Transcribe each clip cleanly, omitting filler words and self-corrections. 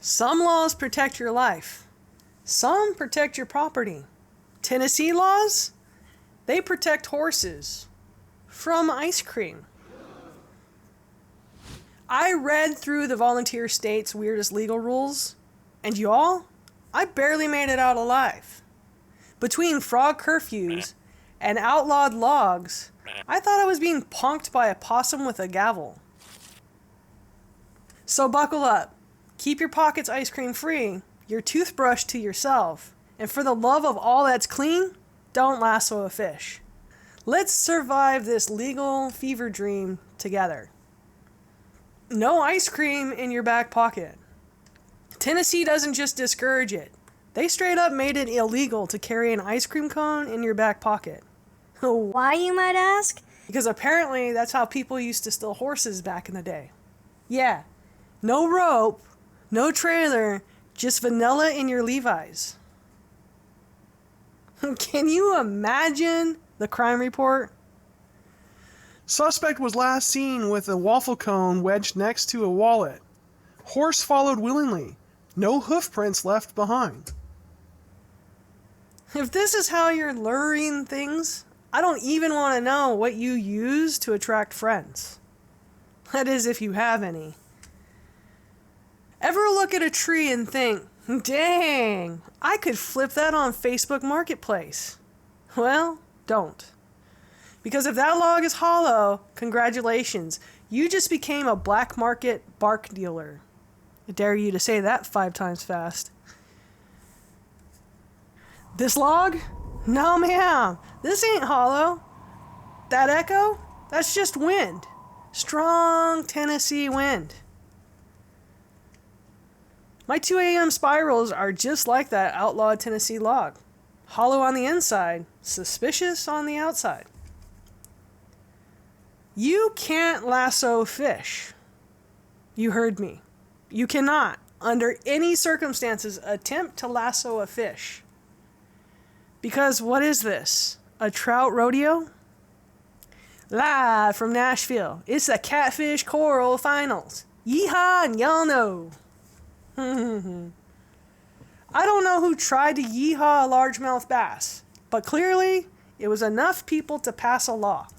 Some laws protect your life. Some protect your property. Tennessee laws? They protect horses from ice cream. I read through the volunteer state's weirdest legal rules, and y'all, I barely made it out alive. Between frog curfews and outlawed logs, I thought I was being punked by a possum with a gavel. So buckle up. Keep your pockets ice cream free, your toothbrush to yourself, and for the love of all that's clean, don't lasso a fish. Let's survive this legal fever dream together. No ice cream in your back pocket. Tennessee doesn't just discourage it. They straight up made it illegal to carry an ice cream cone in your back pocket. Why, you might ask? Because apparently that's how people used to steal horses back in the day. Yeah, no rope, no trailer, just vanilla in your Levi's. Can you imagine the crime report? Suspect was last seen with a waffle cone wedged next to a wallet. Horse followed willingly. No hoof prints left behind. If this is how you're luring things, I don't even want to know what you use to attract friends. That is, if you have any. Ever look at a tree and think, dang, I could flip that on Facebook Marketplace? Well, don't. Because if that log is hollow, congratulations, you just became a black market bark dealer. I dare you to say that 5 times fast. This log? No, ma'am, this ain't hollow. That echo? That's just wind. Strong Tennessee wind. My 2 a.m. spirals are just like that outlawed Tennessee log. Hollow on the inside, suspicious on the outside. You can't lasso fish. You heard me. You cannot, under any circumstances, attempt to lasso a fish. Because what is this? A trout rodeo? Live from Nashville, it's the Catfish Coral Finals. Yeehaw and y'all know. I don't know who tried to yeehaw a largemouth bass, but clearly it was enough people to pass a law.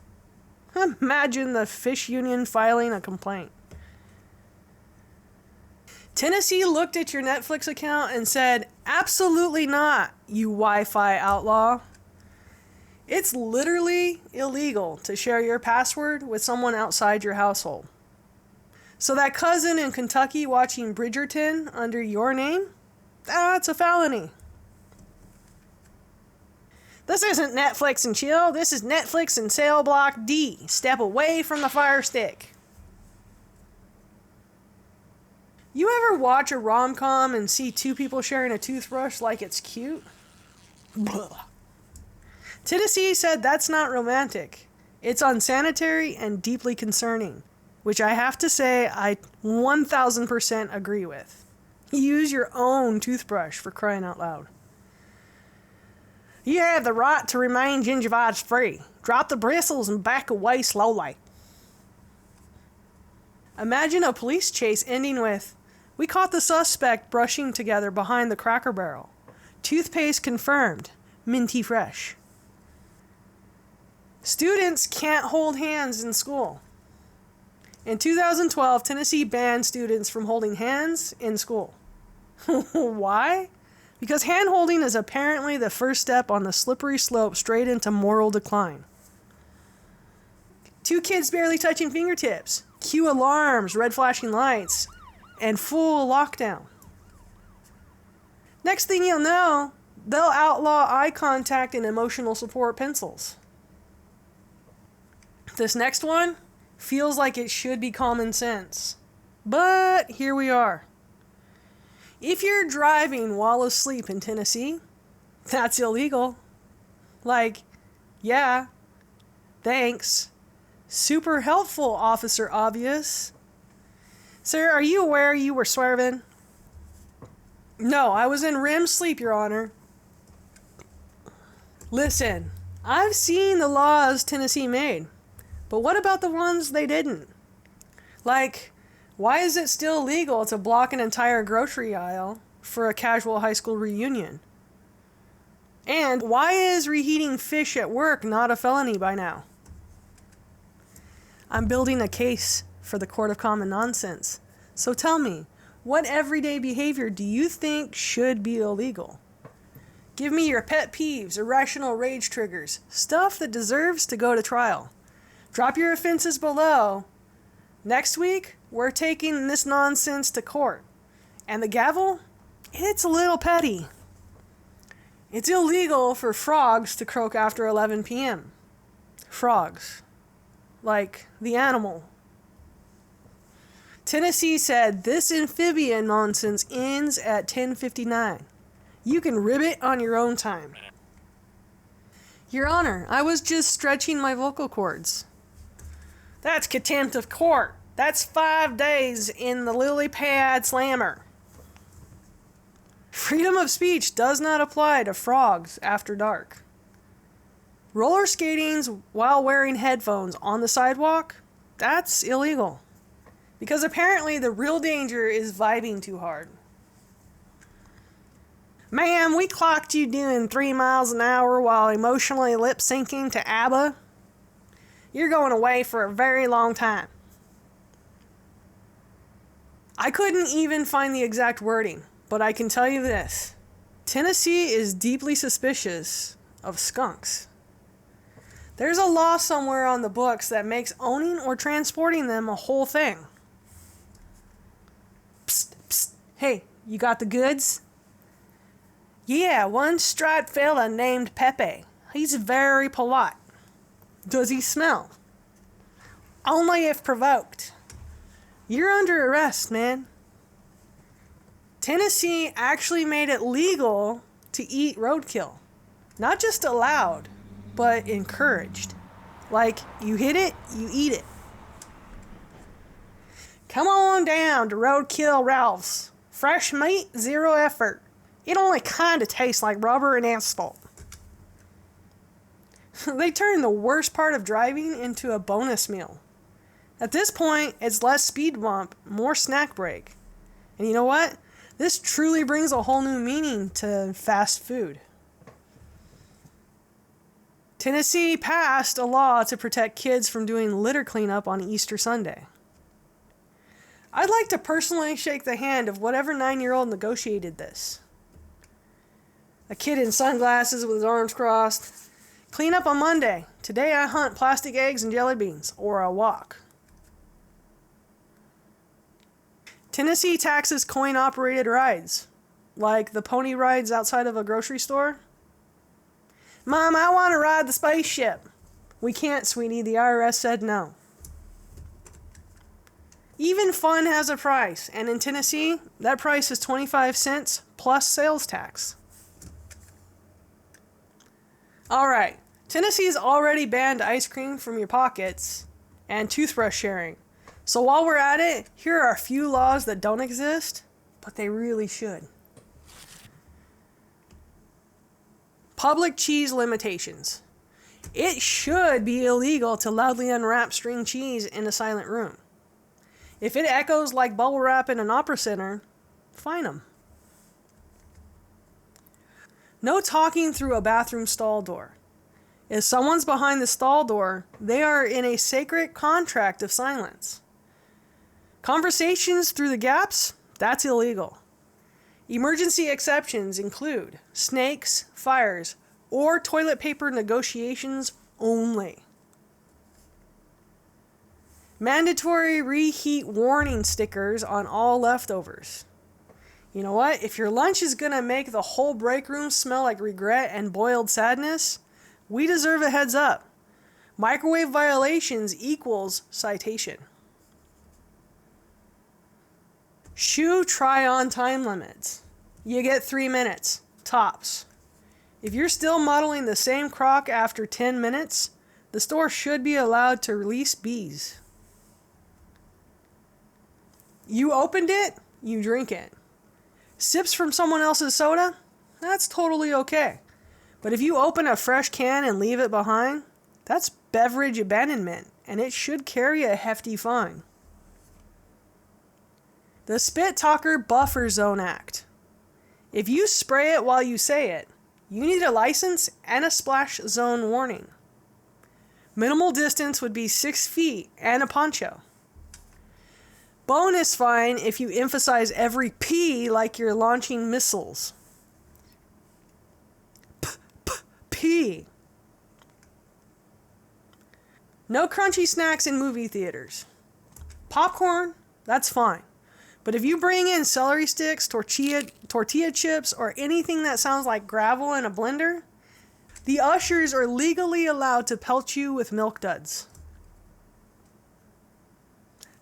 Imagine the fish union filing a complaint. Tennessee looked at your Netflix account and said, absolutely not, you Wi-Fi outlaw. It's literally illegal to share your password with someone outside your household. So that cousin in Kentucky watching Bridgerton under your name, that's a felony. This isn't Netflix and chill, this is Netflix and cell block D. Step away from the fire stick. You ever watch a rom-com and see 2 people sharing a toothbrush like it's cute? Blah. Tennessee said that's not romantic. It's unsanitary and deeply concerning, which I have to say I 1000% agree with. Use your own toothbrush, for crying out loud. You have the right to remain gingivitis free. Drop the bristles and back away slowly. Imagine a police chase ending with, we caught the suspect brushing together behind the Cracker Barrel. Toothpaste confirmed. Minty fresh. Students can't hold hands in school. In 2012, Tennessee banned students from holding hands in school. Why? Because hand-holding is apparently the first step on the slippery slope straight into moral decline. 2 kids barely touching fingertips. Cue alarms, red flashing lights, and full lockdown. Next thing you'll know, they'll outlaw eye contact and emotional support pencils. This next one feels like it should be common sense. But here we are. If you're driving while asleep in Tennessee, that's illegal. Like, yeah, thanks. Super helpful, Officer Obvious. Sir, are you aware you were swerving? No, I was in REM sleep, Your Honor. Listen, I've seen the laws Tennessee made, but what about the ones they didn't? Like, Why is it still legal to block an entire grocery aisle for a casual high school reunion? And why is reheating fish at work not a felony by now? I'm building a case for the court of common nonsense. So tell me, what everyday behavior do you think should be illegal? Give me your pet peeves, irrational rage triggers, stuff that deserves to go to trial. Drop your offenses below. Next week, we're taking this nonsense to court. And the gavel? It's a little petty. It's illegal for frogs to croak after 11 p.m. Frogs. Like the animal. Tennessee said this amphibian nonsense ends at 10:59. You can ribbit on your own time. Your Honor, I was just stretching my vocal cords. That's contempt of court. That's 5 days in the lily pad slammer. Freedom of speech does not apply to frogs after dark. Roller skating while wearing headphones on the sidewalk, that's illegal. Because apparently the real danger is vibing too hard. Ma'am, we clocked you doing 3 miles an hour while emotionally lip syncing to ABBA. You're going away for a very long time. I couldn't even find the exact wording, but I can tell you this. Tennessee is deeply suspicious of skunks. There's a law somewhere on the books that makes owning or transporting them a whole thing. Psst, psst. Hey, you got the goods? Yeah, one striped fella named Pepe. He's very polite. Does he smell? Only if provoked. You're under arrest, man. Tennessee actually made it legal to eat roadkill. Not just allowed, but encouraged. Like, you hit it, you eat it. Come on down to Roadkill Ralph's. Fresh meat, zero effort. It only kind of tastes like rubber and asphalt. They turned the worst part of driving into a bonus meal. At this point, it's less speed bump, more snack break. And you know what? This truly brings a whole new meaning to fast food. Tennessee passed a law to protect kids from doing litter cleanup on Easter Sunday. I'd like to personally shake the hand of whatever 9-year-old negotiated this. A kid in sunglasses with his arms crossed. Clean up on Monday. Today I hunt plastic eggs and jelly beans, or I walk. Tennessee taxes coin-operated rides, like the pony rides outside of a grocery store. Mom, I want to ride the spaceship. We can't, sweetie. The IRS said no. Even fun has a price, and in Tennessee, that price is 25 cents plus sales tax. Alright, Tennessee's already banned ice cream from your pockets and toothbrush sharing. So while we're at it, here are a few laws that don't exist, but they really should. Public cheese limitations. It should be illegal to loudly unwrap string cheese in a silent room. If it echoes like bubble wrap in an opera center, fine them. No talking through a bathroom stall door. If someone's behind the stall door, they are in a sacred contract of silence. Conversations through the gaps, that's illegal. Emergency exceptions include snakes, fires, or toilet paper negotiations only. Mandatory reheat warning stickers on all leftovers. You know what? If your lunch is gonna make the whole break room smell like regret and boiled sadness, we deserve a heads up. Microwave violations equals citation. Shoe try-on time limits. You get 3 minutes, tops. If you're still modeling the same crock after 10 minutes, the store should be allowed to release bees. You opened it, you drink it. Sips from someone else's soda? That's totally okay. But if you open a fresh can and leave it behind, that's beverage abandonment, and it should carry a hefty fine. The Spit Talker Buffer Zone Act. If you spray it while you say it, you need a license and a splash zone warning. Minimal distance would be 6 feet and a poncho. Bonus fine if you emphasize every P like you're launching missiles. P. No crunchy snacks in movie theaters. Popcorn, that's fine. But if you bring in celery sticks, tortilla chips, or anything that sounds like gravel in a blender, the ushers are legally allowed to pelt you with milk duds.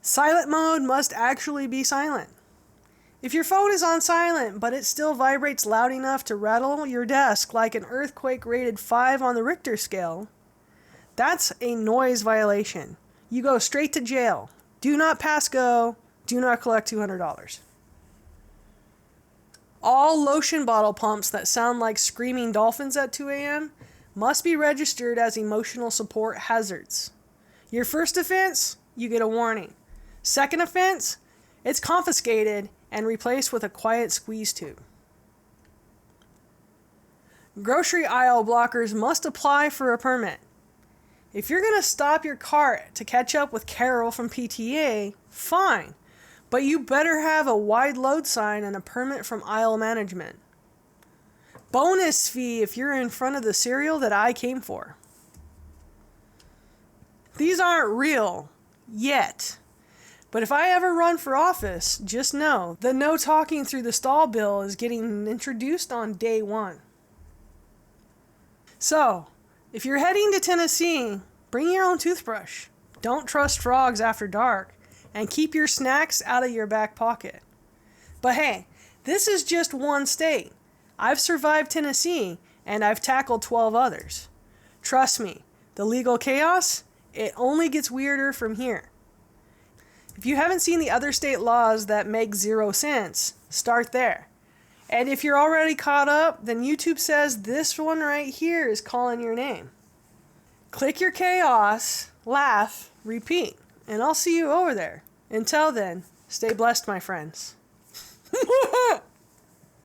Silent mode must actually be silent. If your phone is on silent, but it still vibrates loud enough to rattle your desk like an earthquake rated 5 on the Richter scale, that's a noise violation. You go straight to jail. Do not pass go. Do not collect $200. All lotion bottle pumps that sound like screaming dolphins at 2 a.m. must be registered as emotional support hazards. Your first offense, you get a warning. Second offense, it's confiscated and replaced with a quiet squeeze tube. Grocery aisle blockers must apply for a permit. If you're going to stop your cart to catch up with Carol from PTA, fine. But you better have a wide load sign and a permit from aisle management. Bonus fee if you're in front of the cereal that I came for. These aren't real. Yet. But if I ever run for office, just know the no talking through the stall bill is getting introduced on day 1. So, if you're heading to Tennessee, bring your own toothbrush. Don't trust frogs after dark. And keep your snacks out of your back pocket. But hey, this is just one state. I've survived Tennessee, and I've tackled 12 others. Trust me, the legal chaos, it only gets weirder from here. If you haven't seen the other state laws that make 0 sense, start there. And if you're already caught up, then YouTube says this one right here is calling your name. Click your chaos, laugh, repeat. And I'll see you over there. Until then, stay blessed, my friends.